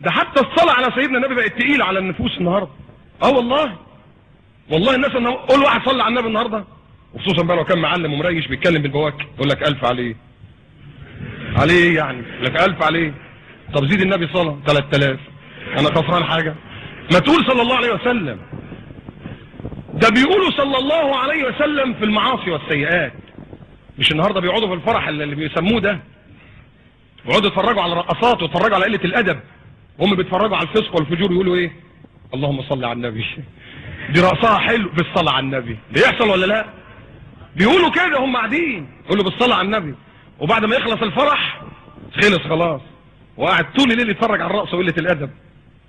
ده حتى الصلاة على سيدنا النبي بقت تقيلة على النفوس النهاردة. والله الناس قول واحد صلى على النبي النهاردة، وخصوصا بقى لو كان معلم ومريش بيتكلم بالبواكي يقول لك 1000 عليه يعني، يقول لك 1000 عليه. طب زيد النبي صلاة 3000، انا خسران حاجة؟ ما تقول صلى الله عليه وسلم. ده بيقولوا صلى الله عليه وسلم في المعاصي والسيئات. مش النهاردة بيقعدوا في الفرح اللي بيسموه ده، يقعدوا يتفرجوا على الرقصات ويتفرجوا على قلة الادب، وهم بيتفرجوا على الفسق والفجور يقولوا ايه؟ اللهم صل على النبي. دي رقصها حلو بالصلاة على النبي. بيحصل ولا لا؟ بيقولوا كده هم قاعدين يقولوا بالصلاة على النبي، وبعد ما يخلص الفرح خلص خلاص، وقاعد طول الليل يتفرج على الرقص وقلة الادب،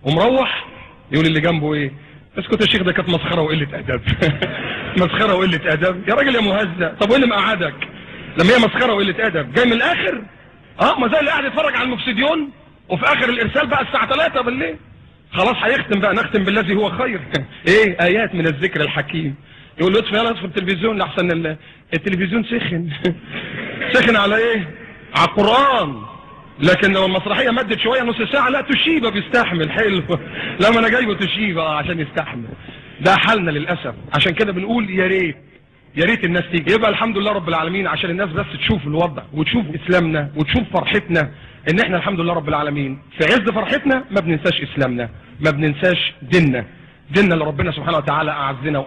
ومروح يقول اللي جنبه ايه؟ اسكت يا شيخ، ده كانت مسخرة وقلة ادب. مسخرة وقلة ادب يا راجل يا مهزأ. طب وايه اللي مقعدك لما هي مسخرة وقلة ادب؟ جاي من الاخر. ما زي اللي قاعد يتفرج على المفسديون وفي اخر الارسال بقى الساعة 3 بالليل خلاص هيختم بقى، نختم بالذي هو خير. ايه ايات من الذكر الحكيم. يقول له اطفي يلا اطفي التلفزيون لحسن التلفزيون سخن. سخن على ايه؟ على القرآن. لكن لو المسرحية مدت شوية نص ساعة لا تشيبة بيستحمل حلو. لما انا جايبه تشيبة عشان يستحمل. ده حالنا للأسف. عشان كده بنقول يا ريت الناس تيجي. يبقى الحمد لله رب العالمين عشان الناس بس تشوف الوضع وتشوف اسلامنا وتشوف فرحتنا ان احنا الحمد لله رب العالمين في عز فرحتنا ما بننساش اسلامنا، ما بننساش ديننا اللي ربنا سبحانه وتعالى اعزنا